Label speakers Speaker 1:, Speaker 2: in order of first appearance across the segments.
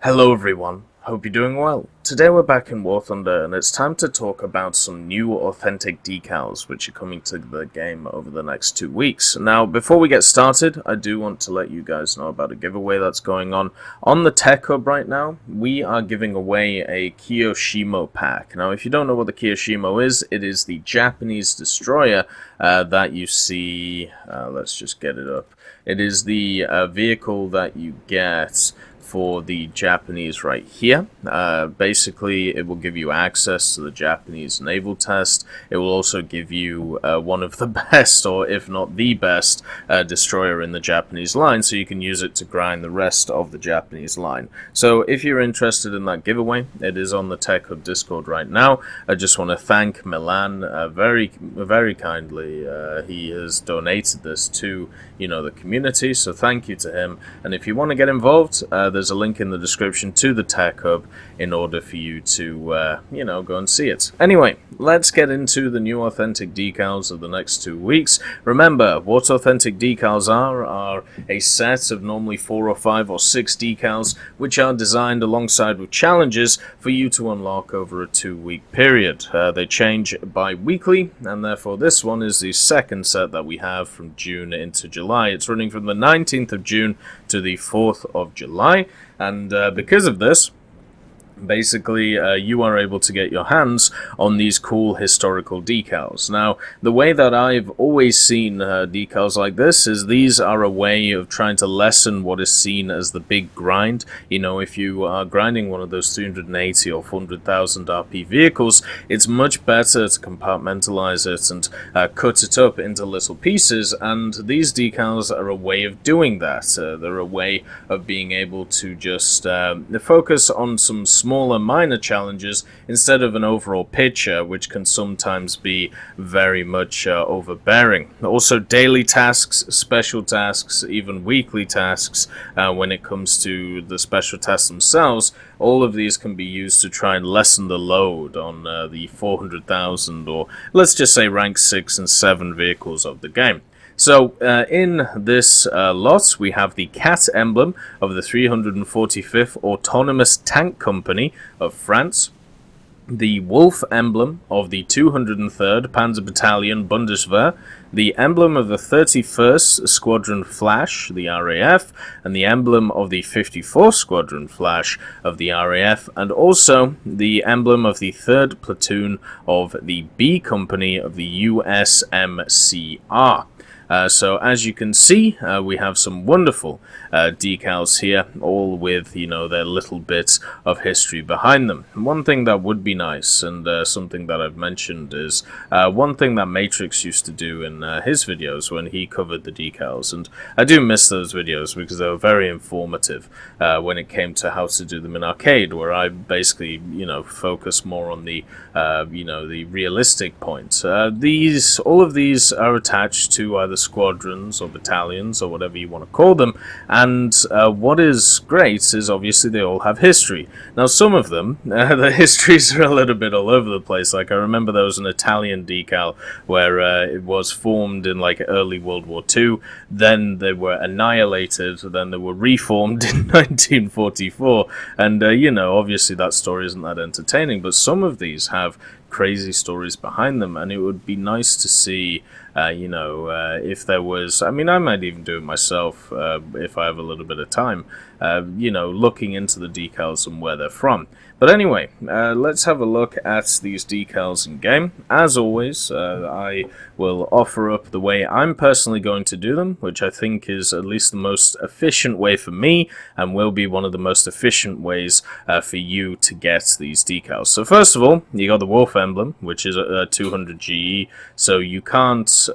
Speaker 1: Hello everyone, hope you're doing well. Today we're back in War Thunder and it's time to talk about some new authentic decals which are coming to the game over the next 2 weeks. Now before we get started, I do want to let you guys know about a giveaway that's going on the Tech Hub right now. We are giving away a Kiyoshimo pack. Now if you don't know what the Kiyoshimo is, it is the Japanese destroyer that you see, let's just get it up. It is the vehicle that you get for the Japanese right here. Basically, it will give you access to the Japanese naval test. It will also give you one of the best, or if not the best, destroyer in the Japanese line, so you can use it to grind the rest of the Japanese line. So if you're interested in that giveaway, it is on the Tech Hub Discord right now. I just want to thank Milan very kindly. He has donated this to the community, so thank you to him. And if you want to get involved, there's a link in the description to the Tech Hub in order for you to go and see it. Anyway, let's get into the new authentic decals of the next 2 weeks. Remember, what authentic decals are a set of normally 4 or 5 or 6 decals which are designed alongside with challenges for you to unlock over a 2-week period. They change bi-weekly, and therefore this one is the second set that we have from June into July. It's running from the 19th of June to the 4th of July, and because of this, basically you are able to get your hands on these cool historical decals. Now, the way that I've always seen decals like this is these are a way of trying to lessen what is seen as the big grind. If you are grinding one of those 380 or 400,000 RP vehicles, it's much better to compartmentalize it and cut it up into little pieces, and these decals are a way of doing that. They're a way of being able to just focus on some smaller minor challenges instead of an overall picture, which can sometimes be very much overbearing. Also, daily tasks, special tasks, even weekly tasks, when it comes to the special tasks themselves, all of these can be used to try and lessen the load on the 400,000 or let's just say rank 6 and 7 vehicles of the game. So, in this lot, we have the Cat Emblem of the 345th Autonomous Tank Company of France, the Wolf Emblem of the 203rd Panzer Battalion Bundeswehr, the emblem of the 31st Squadron Flash, the RAF, and the emblem of the 54th Squadron Flash of the RAF, and also the emblem of the 3rd Platoon of the B Company of the USMCR. So as you can see, we have some wonderful decals here, all with, their little bits of history behind them. One thing that would be nice, and something that I've mentioned, is one thing that Matrix used to do in his videos when he covered the decals, and I do miss those videos because they were very informative when it came to how to do them in arcade, where I basically, focus more on the, the realistic point. All of these are attached to either squadrons or battalions or whatever you want to call them, and what is great is obviously they all have history. Now some of them, the histories are a little bit all over the place. Like I remember there was an Italian decal where it was formed in like early World War II, then they were annihilated, then they were reformed in 1944, and obviously that story isn't that entertaining, but some of these have crazy stories behind them, and it would be nice to see if there was, I might even do it myself if I have a little bit of time, looking into the decals and where they're from. But anyway, let's have a look at these decals in game. As always, I will offer up the way I'm personally going to do them, which I think is at least the most efficient way for me, and will be one of the most efficient ways for you to get these decals. So first of all, you got the Wolf Emblem, which is a 200 GE, so you can't,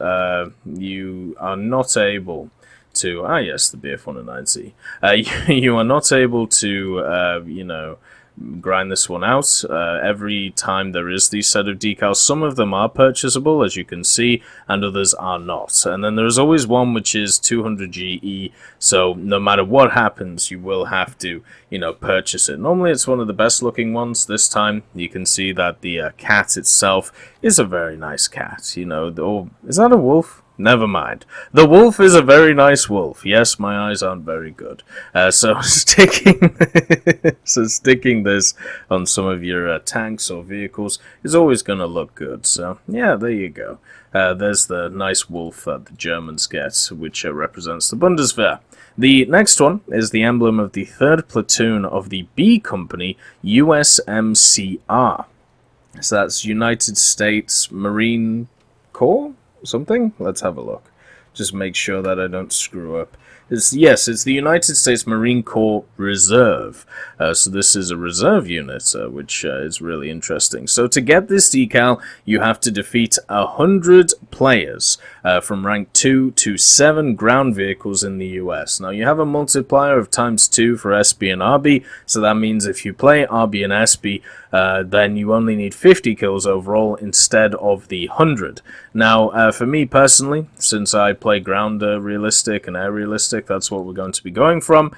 Speaker 1: you are not able to, yes, the BF-109C, you are not able to, grind this one out every time there is these set of decals. Some of them are purchasable, as you can see, and others are not. And then there's always one which is 200 GE, so no matter what happens, you will have to, purchase it. Normally it's one of the best looking ones. This time you can see that the cat itself is a very nice cat. Is that a wolf? Never mind. The wolf is a very nice wolf. Yes, my eyes aren't very good. So sticking this on some of your tanks or vehicles is always going to look good. So yeah, there you go. There's the nice wolf that the Germans get, which represents the Bundeswehr. The next one is the emblem of the 3rd Platoon of the B Company, USMCR. So that's United States Marine Corps? Something? Let's have a look. Just make sure that I don't screw up. It's the United States Marine Corps Reserve. So this is a reserve unit, which is really interesting. So to get this decal, you have to defeat 100 players from rank 2 to 7 ground vehicles in the US. Now you have a multiplier of ×2 for SB and RB, so that means if you play RB and SB, then you only need 50 kills overall instead of the 100. Now, for me personally, since I play ground realistic and air realistic, that's what we're going to be going from.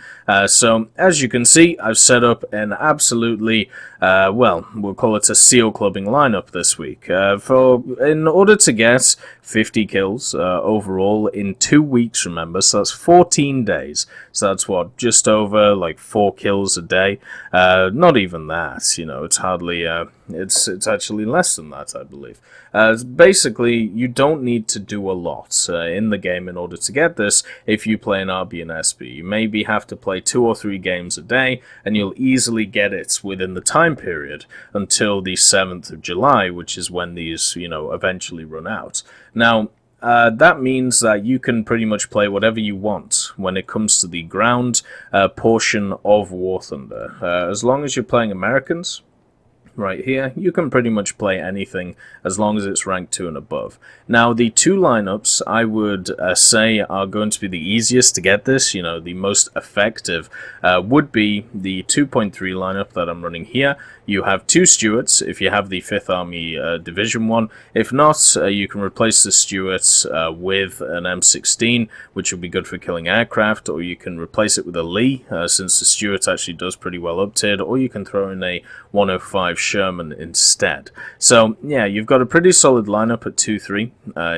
Speaker 1: So, as you can see, I've set up an absolutely, well, we'll call it a seal clubbing lineup this week. In order to get 50 kills overall in 2 weeks, remember, so that's 14 days. So that's what, just over like 4 kills a day. Not even that, you know, it's hardly, it's actually less than that, I believe. Basically, you don't need to do a lot in the game in order to get this if you play an RB and SB. You maybe have to play 2 or 3 games a day, and you'll easily get it within the time period until the 7th of July, which is when these, you know, eventually run out. Now, that means that you can pretty much play whatever you want when it comes to the ground portion of War Thunder. As long as you're playing Americans, right here, you can pretty much play anything as long as it's rank 2 and above. Now, the 2 lineups I would say are going to be the easiest to get this, you know, the most effective, would be the 2.3 lineup that I'm running here. You have 2 Stuarts if you have the 5th Army Division 1. If not, you can replace the Stuarts with an M16, which will be good for killing aircraft, or you can replace it with a Lee, since the Stuart actually does pretty well up-tiered, or you can throw in a 105 Sherman instead. So yeah, you've got a pretty solid lineup at 2-3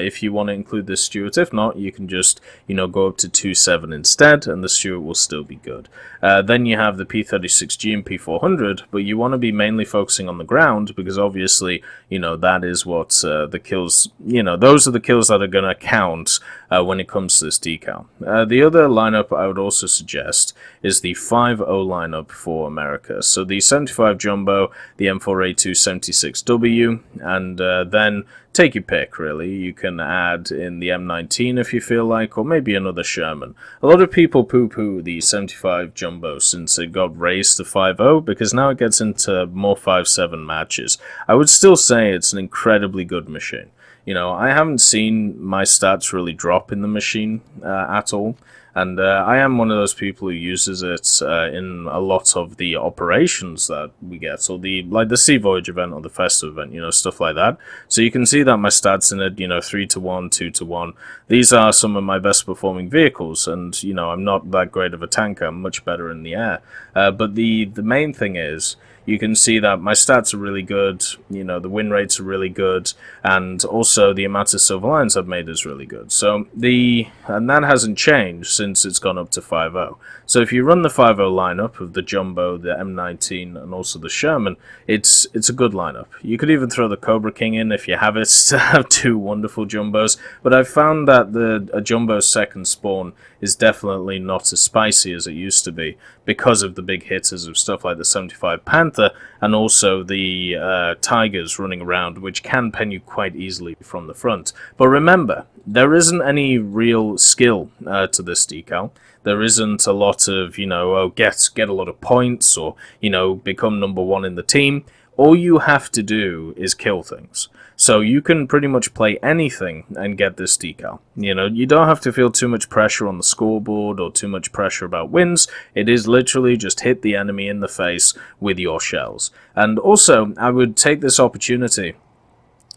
Speaker 1: if you want to include the Stuart. If not, you can just, you know, go up to 2-7 instead, and the Stuart will still be good. Then you have the P36G and P400, but you want to be mainly focusing on the ground, because obviously, you know, that is what the kills, you know, those are the kills that are going to count when it comes to this decal. The other lineup I would also suggest is the 5.0 lineup for America. So the 75 Jumbo, the M4A2 76W, and then take your pick, really. You can add in the M19 if you feel like, or maybe another Sherman. A lot of people poo-poo the 75 Jumbo since it got raised to 5.0, because now it gets into more 5.7 matches. I would still say it's an incredibly good machine. You know, I haven't seen my stats really drop in the machine at all. And I am one of those people who uses it in a lot of the operations that we get, so like the Sea Voyage event or the Festive event, you know, stuff like that. So you can see that my stats in it, you know, 3-1, 2-1. These are some of my best performing vehicles, and you know, I'm not that great of a tanker. I'm much better in the air. But the main thing is, you can see that my stats are really good, you know, the win rates are really good, and also the amount of silver lines I've made is really good. So and that hasn't changed since it's gone up to 5.0. So if you run the 5.0 lineup of the Jumbo, the M19, and also the Sherman, it's a good lineup. You could even throw the Cobra King in if you have it to have 2 wonderful Jumbos, but I've found that a Jumbo's second spawn is definitely not as spicy as it used to be, because of the big hitters of stuff like the 75 Panther and also the Tigers running around, which can pen you quite easily from the front. But remember, there isn't any real skill to this decal. There isn't a lot of, you know, get a lot of points, or, you know, become #1 in the team. All you have to do is kill things. So you can pretty much play anything and get this decal. You know, you don't have to feel too much pressure on the scoreboard or too much pressure about wins. It is literally just hit the enemy in the face with your shells. And also, I would take this opportunity,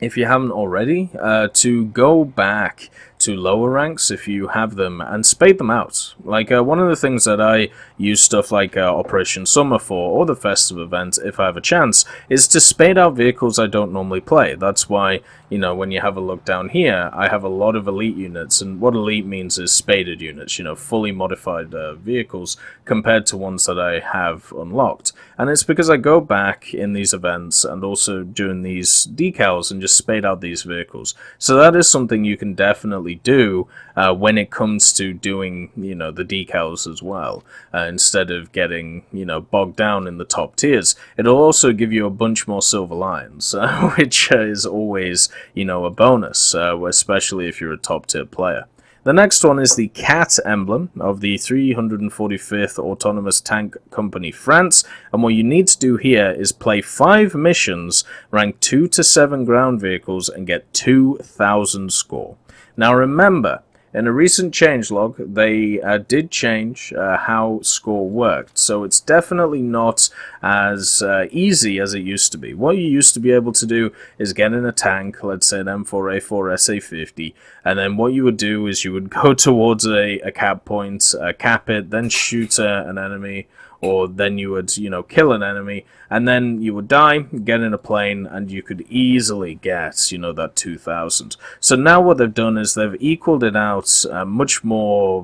Speaker 1: if you haven't already, to go back to lower ranks if you have them, and spade them out. Like, one of the things that I use stuff like Operation Summer for, or the festive event, if I have a chance, is to spade out vehicles I don't normally play. That's why, you know, when you have a look down here, I have a lot of elite units, and what elite means is spaded units, you know, fully modified vehicles, compared to ones that I have unlocked. And it's because I go back in these events and also during these decals and just spade out these vehicles. So that is something you can definitely do when it comes to doing, you know, the decals as well, instead of getting, you know, bogged down in the top tiers. It'll also give you a bunch more silver lions, which is always, you know, a bonus, especially if you're a top tier player. The next one is the Cat Emblem of the 345th Autonomous Tank Company France, and what you need to do here is play 5 missions, rank 2 to 7 ground vehicles, and get 2,000 score. Now remember, in a recent changelog, they did change how score worked, so it's definitely not as easy as it used to be. What you used to be able to do is get in a tank, let's say an M4A4 SA50, and then what you would do is you would go towards a cap point, cap it, then shoot an enemy, or then you would, you know, kill an enemy, and then you would die, get in a plane, and you could easily get, you know, that 2,000. So now what they've done is they've equaled it out much more,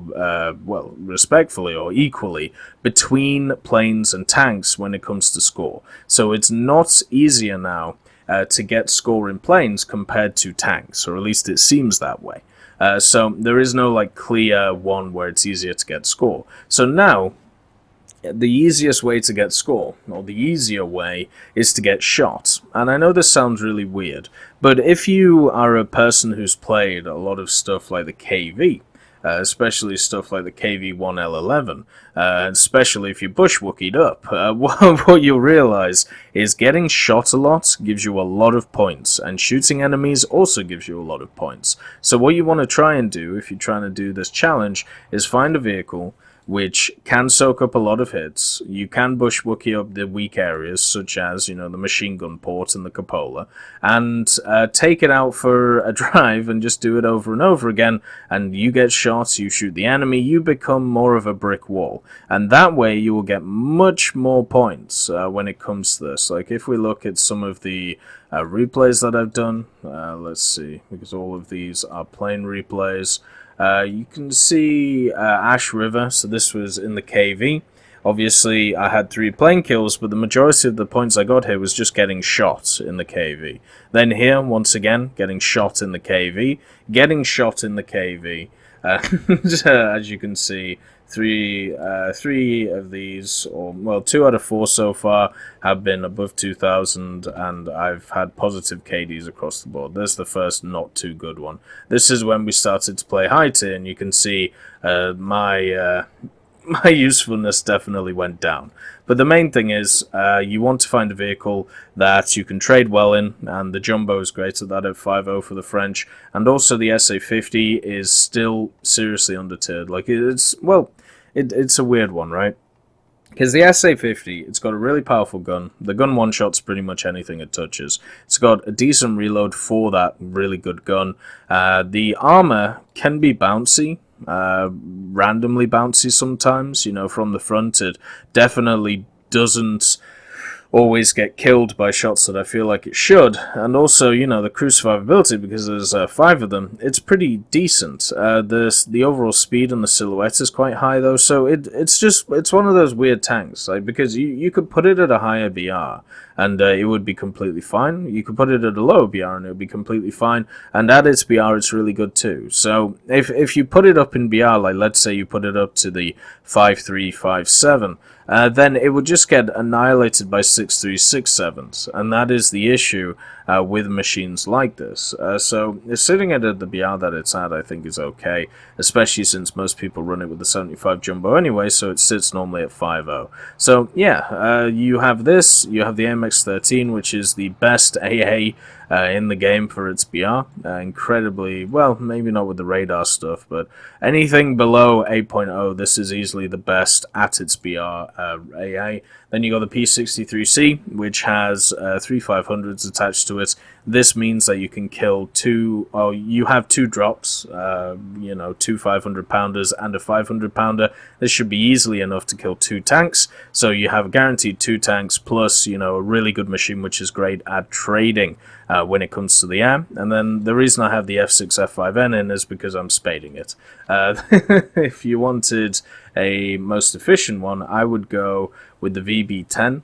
Speaker 1: well, respectfully or equally between planes and tanks when it comes to score. So it's not easier now to get score in planes compared to tanks, or at least it seems that way. So there is no like clear one where it's easier to get score. So now the easiest way to get score, or the easier way, is to get shot. And I know this sounds really weird, but if you are a person who's played a lot of stuff like the KV, especially stuff like the KV-1L11, especially if you bushwookied up, what you'll realize is getting shot a lot gives you a lot of points, and shooting enemies also gives you a lot of points. So what you want to try and do, if you're trying to do this challenge, is find a vehicle which can soak up a lot of hits. You can bushwookie up the weak areas, such as, you know, the machine gun port and the cupola, and take it out for a drive and just do it over and over again, and you get shot, you shoot the enemy, you become more of a brick wall, and that way you will get much more points when it comes to this. Like, if we look at some of the replays that I've done, let's see, because all of these are plane replays. You can see Ash River, so this was in the KV. Obviously, I had 3 plane kills, but the majority of the points I got here was just getting shot in the KV. Then here, once again, getting shot in the KV, getting shot in the KV. As you can see, three of these, or well, 2 out of 4 so far, have been above 2,000, and I've had positive KDs across the board. There's the first not too good one. This is when we started to play high tier, and you can see my usefulness definitely went down. But the main thing is, you want to find a vehicle that you can trade well in, and the Jumbo is great at that at 5.0 for the French, and also the SA50 is still seriously under-tiered. Like, it's, well, it's a weird one, right? Because the SA50, it's got a really powerful gun. The gun one-shots pretty much anything it touches. It's got a decent reload for that really good gun. The armor can be bouncy, randomly bouncy sometimes, you know, from the front. It definitely doesn't always get killed by shots that I feel like it should, and also, you know, the crew survivability, because there's 5 of them, it's pretty decent. The overall speed and the silhouette is quite high though, so it's one of those weird tanks, like, because you could put it at a higher BR and it would be completely fine. You could put it at a low BR and it would be completely fine, and at its BR it's really good too. So if you put it up in BR, like let's say you put it up to the 5.3, 5.7, then it would just get annihilated by 6.3, 6.7s, and that is the issue with machines like this. So sitting it at the BR that it's at, I think, is okay, especially since most people run it with the 75 Jumbo anyway, so it sits normally at 5.0. So yeah, you have this, you have the MX-13, which is the best AA in the game for its BR. Incredibly, well, maybe not with the radar stuff, but anything below 8.0, this is easily the best at its BR AA. Then you got the P63C, which has 3 500s attached to it. This means that you can kill you have 2 drops, 2 500-pounders and a 500-pounder. This should be easily enough to kill 2 tanks. So you have guaranteed 2 tanks plus, a really good machine, which is great at trading when it comes to the air. And then the reason I have the F6 F5N in is because I'm spading it. If you wanted a most efficient one, I would go with the VB10,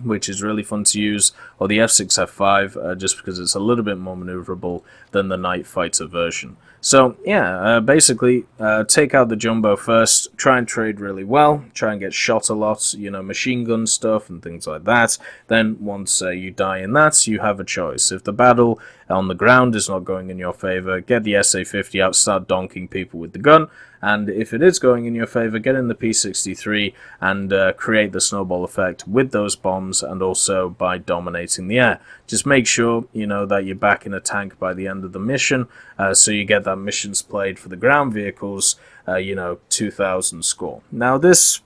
Speaker 1: which is really fun to use, or the F6 F5, just because it's a little bit more maneuverable than the Night Fighter version. So yeah, basically take out the jumbo first, try and trade really well, try and get shot a lot, machine gun stuff and things like that. Then once you die in that, you have a choice. If the battle on the ground is not going in your favor, get the SA-50 out, start donking people with the gun. And if it is going in your favor, get in the P63 and create the snowball effect with those bombs and also by dominating the air. Just make sure, that you're back in a tank by the end of the mission, so you get that missions played for the ground vehicles, 2000 score. Now this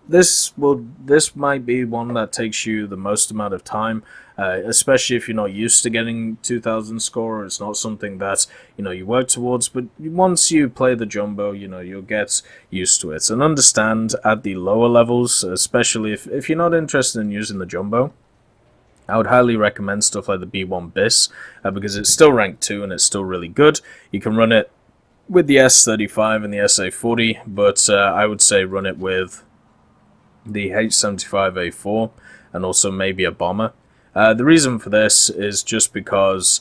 Speaker 1: might be one that takes you the most amount of time, especially if you're not used to getting 2000 score, or it's not something that you work towards. But once you play the jumbo, you'll get used to it and understand at the lower levels, especially if you're not interested in using the jumbo. I would highly recommend stuff like the B1 BIS, because it's still ranked 2 and it's still really good. You can run it with the S35 and the SA40, but I would say run it with the H75A4 and also maybe a bomber. The reason for this is just because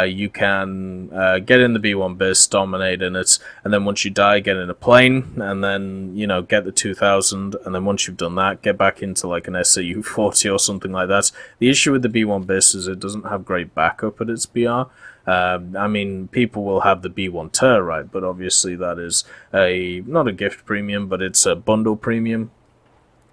Speaker 1: you can get in the B1 BIS, dominate in it, and then once you die, get in a plane, and then, get the 2000, and then once you've done that, get back into like an SAU-40 or something like that. The issue with the B1 BIS is it doesn't have great backup at its BR. I mean, people will have the B1 Tur, right, but obviously that is not a gift premium, but it's a bundle premium.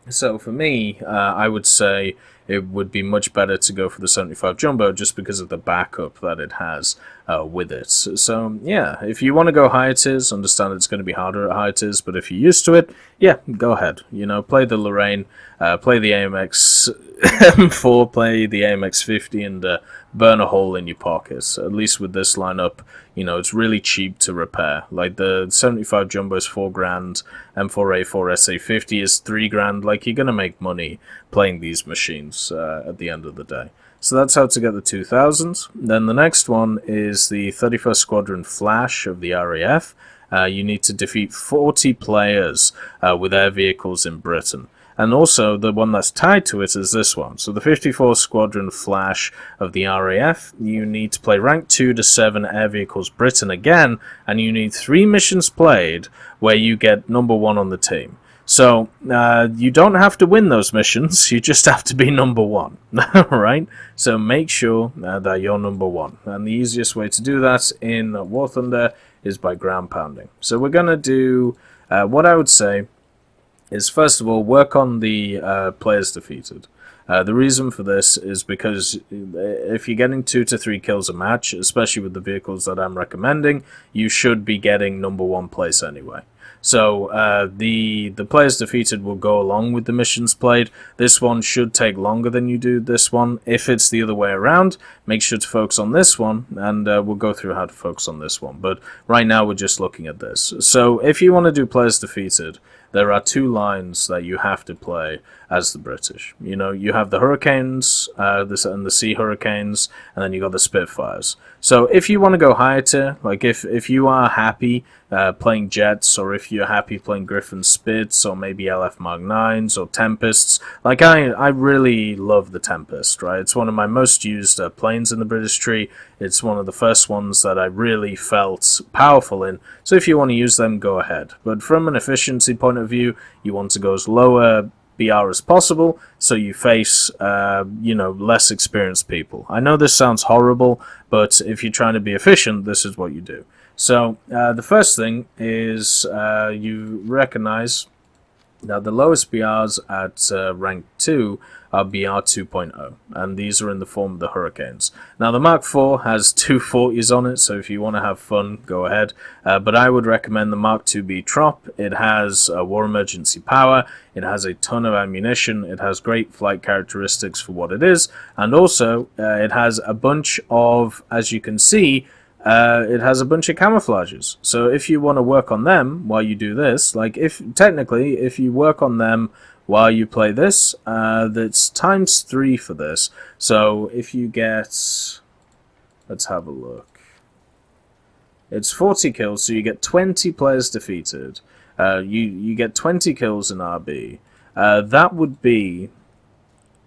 Speaker 1: So for me, I would say it would be much better to go for the 75 Jumbo just because of the backup that it has with it. So yeah, if you want to go higher tiers, understand it's going to be harder at higher tiers, but if you're used to it, yeah, go ahead. Play the Lorraine, play the AMX M4, play the AMX 50, and burn a hole in your pockets. At least with this lineup, it's really cheap to repair. Like the 75 Jumbo is $4,000, M4A4 SA50 is $3,000. Like, you're gonna make money playing these machines at the end of the day. So that's how to get the 2000s. Then the next one is the 31st Squadron Flash of the RAF. You need to defeat 40 players with air vehicles in Britain. And also, the one that's tied to it is this one. So the 54th Squadron Flash of the RAF, you need to play rank 2 to 7 Air Vehicles Britain again, and you need 3 missions played where you get number 1 on the team. So, you don't have to win those missions, you just have to be number 1, right? So make sure that you're number 1. And the easiest way to do that in War Thunder is by ground pounding. So we're going to do, what I would say is, first of all, work on the players defeated. The reason for this is because if you're getting 2 to 3 kills a match, especially with the vehicles that I'm recommending, you should be getting number 1 place anyway. So the players defeated will go along with the missions played. This one should take longer than you do this one. If it's the other way around, make sure to focus on this one, and we'll go through how to focus on this one. But right now we're just looking at this. So if you want to do players defeated, there are 2 lines that you have to play as the British. You have the Hurricanes and the Sea Hurricanes, and then you got the Spitfires. So if you want to go higher tier, like if you are happy playing Jets, or if you're happy playing Griffin Spits, or maybe LF Mark 9s, or Tempests, like I really love the Tempest, right? It's one of my most used planes in the British tree. It's one of the first ones that I really felt powerful in. So if you want to use them, go ahead. But from an efficiency point of view, you want to go as lower BR as possible, so you face less experienced people. I know this sounds horrible, but if you're trying to be efficient, this is what you do. So the first thing is you recognize Now, the lowest BRs at rank 2 are BR 2.0, and these are in the form of the Hurricanes. Now, the Mark IV has 240s on it, so if you want to have fun, go ahead. But I would recommend the Mark IIB Trop. It has war emergency power, it has a ton of ammunition, it has great flight characteristics for what it is, and also it has a bunch of, as you can see, it has a bunch of camouflages. So if you want to work on them while you do this, like if you work on them while you play this, that's ×3 for this. So if you get, let's have a look. It's 40 kills, so you get 20 players defeated. You get 20 kills in RB. That would be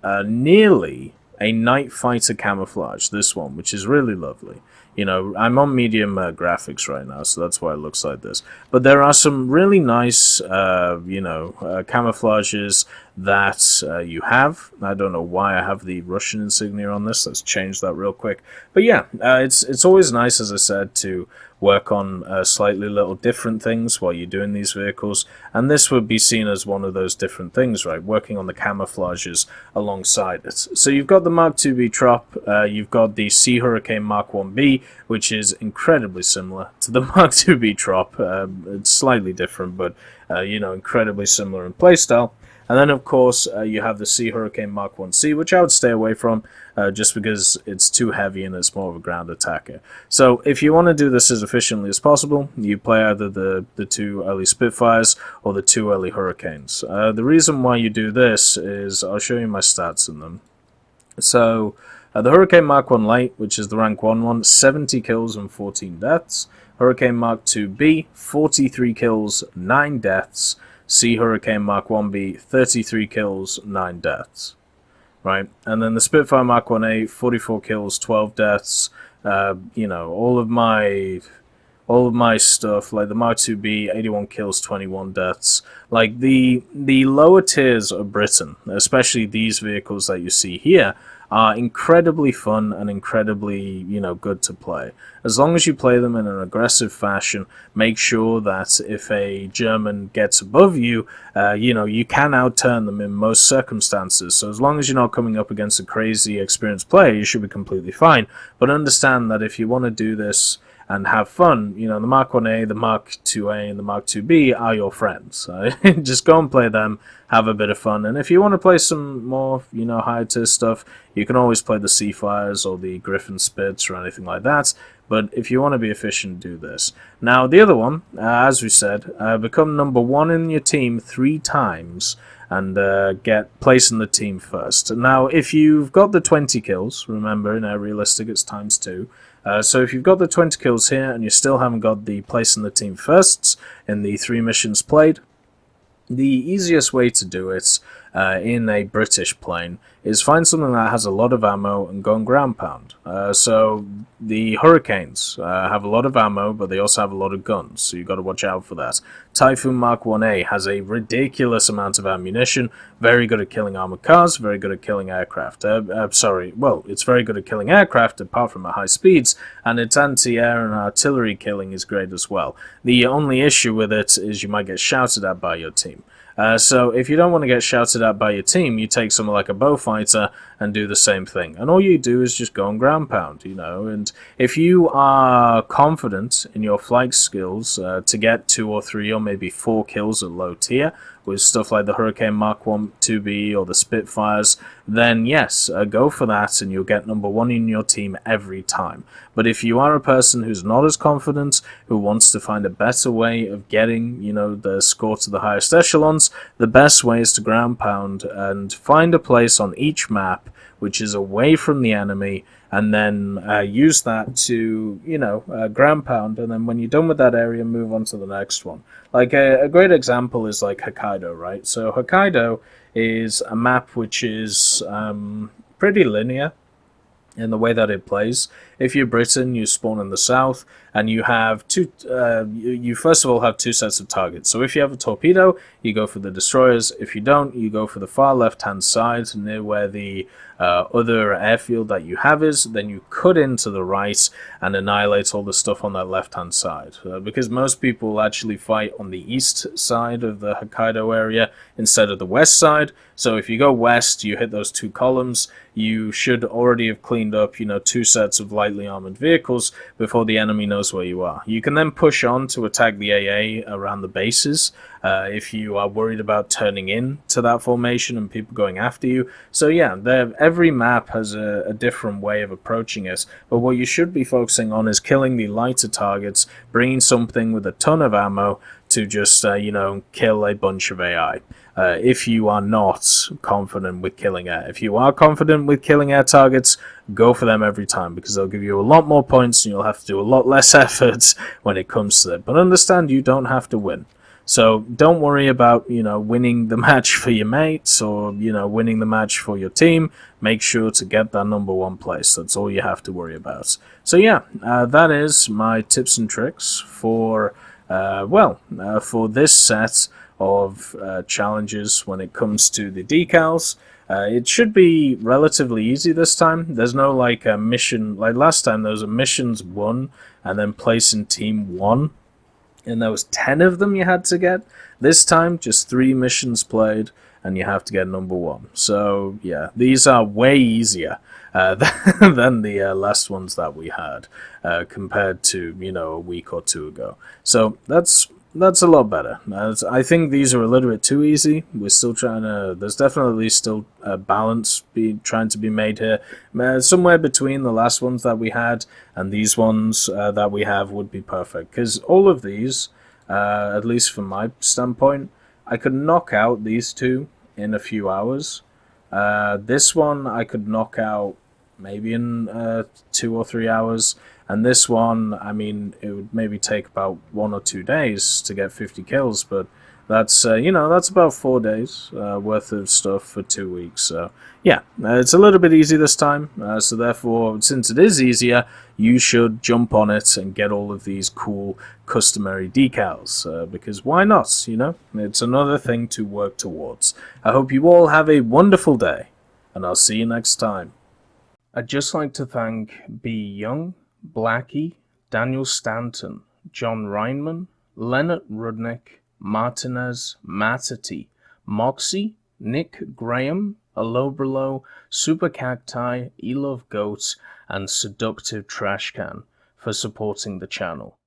Speaker 1: nearly a night fighter camouflage, this one, which is really lovely. You know, I'm on medium graphics right now, so that's why it looks like this. But there are some really nice, camouflages that you have. I don't know why I have the Russian insignia on this. Let's change that real quick. But yeah, it's always nice, as I said, to work on slightly little different things while you're doing these vehicles, and this would be seen as one of those different things, right? Working on the camouflages alongside it. So you've got the Mark IIB Trop, you've got the Sea Hurricane Mark 1B, which is incredibly similar to the Mark IIB Trop. It's slightly different, but incredibly similar in playstyle. And then, of course, you have the Sea Hurricane Mark 1C, which I would stay away from just because it's too heavy and it's more of a ground attacker. So if you want to do this as efficiently as possible, you play either the 2 early Spitfires or the 2 early Hurricanes. The reason why you do this is, I'll show you my stats in them. So the Hurricane Mark 1 Late, which is the rank 1 one, 70 kills and 14 deaths. Hurricane Mark 2B, 43 kills, 9 deaths. Sea Hurricane Mark 1B, 33 kills, 9 deaths. Right? And then the Spitfire Mark 1A, 44 kills, 12 deaths. All of my stuff, like the Mark 2B, 81 kills, 21 deaths. Like the lower tiers of Britain, especially these vehicles that you see here, are incredibly fun and incredibly, good to play. As long as you play them in an aggressive fashion, make sure that if a German gets above you, you can outturn them in most circumstances. So as long as you're not coming up against a crazy experienced player, you should be completely fine. But understand that if you want to do this and have fun, the Mark 1A, the Mark 2A, and the Mark 2B are your friends. So just go and play them, have a bit of fun. And if you want to play some more, higher tier stuff, you can always play the Seafires or the Griffin Spits or anything like that. But if you want to be efficient, do this. Now, the other one, as we said, become number 1 in your team 3 times and get place in the team first. Now, if you've got the 20 kills, remember, in Air Realistic it's ×2. So if you've got the 20 kills here and you still haven't got the place in the team firsts in the 3 missions played, the easiest way to do it in a British plane is find something that has a lot of ammo and go and ground pound. So the Hurricanes have a lot of ammo, but they also have a lot of guns, so you've got to watch out for that. Typhoon Mark 1A has a ridiculous amount of ammunition, very good at killing armored cars, very good at killing aircraft. It's very good at killing aircraft apart from at high speeds, and its anti-air and artillery killing is great as well. The only issue with it is you might get shouted at by your team. So if you don't want to get shouted at by your team, you take someone like a Bowfighter and do the same thing. And all you do is just go and ground pound, And if you are confident in your flight skills to get 2 or 3 or maybe 4 kills at low tier with stuff like the Hurricane Mark 1 2B or the Spitfires, then yes, go for that and you'll get number 1 in your team every time. But if you are a person who's not as confident, who wants to find a better way of getting, the score to the highest echelons, the best way is to ground pound and find a place on each map which is away from the enemy, and then use that to, ground pound, and then when you're done with that area, move on to the next one. Like a great example is like Hokkaido, right? So Hokkaido is a map which is pretty linear in the way that it plays. if you're Britain, you spawn in the south, and you have two. You first of all have two sets of targets. So if you have a torpedo, you go for the destroyers. If you don't, you go for the far left-hand side, near where the other airfield that you have is. Then you cut into the right and annihilate all the stuff on that left-hand side. Because most people actually fight on the east side of the Hokkaido area instead of the west side. So if you go west, you hit those two columns, you should already have cleaned up, two sets of lightly armored vehicles before the enemy knows where you are. You can then push on to attack the AA around the bases if you are worried about turning in to that formation and people going after you. So yeah, every map has a different way of approaching it, but what you should be focusing on is killing the lighter targets, bringing something with a ton of ammo to just, kill a bunch of AI. If you are not confident with killing air. If you are confident with killing air targets, go for them every time, because they'll give you a lot more points and you'll have to do a lot less efforts when it comes to it. But understand, you don't have to win. So don't worry about, winning the match for your mates or, winning the match for your team. Make sure to get that #1 place. That's all you have to worry about. So yeah, that is my tips and tricks for, for this set of challenges when it comes to the decals. It should be relatively easy this time. There's no a mission like last time. There was a missions 1 and then place in team 1, and there was 10 of them you had to get. This time just 3 missions played and you have to get #1. So yeah, these are way easier than the last ones that we had compared to a week or two ago. So that's a lot better. I think these are a little bit too easy. We're still trying to. There's definitely still a balance trying to be made here. Somewhere between the last ones that we had and these ones that we have would be perfect. Because all of these, at least from my standpoint, I could knock out these two in a few hours. This one I could knock out maybe in 2 or 3 hours. And this one, I mean, it would maybe take about 1 or 2 days to get 50 kills, but that's, that's about 4 days worth of stuff for 2 weeks. So, yeah, it's a little bit easy this time. So therefore, since it is easier, you should jump on it and get all of these cool customary decals, because why not, It's another thing to work towards. I hope you all have a wonderful day, and I'll see you next time. I'd just like to thank B. Young, Blackie, Daniel Stanton, John Reinman, Leonard Rudnick, Martinez, Matati, Moxie, Nick Graham, Alobrilo, Super Cacti, Elove Goats, and Seductive Trashcan for supporting the channel.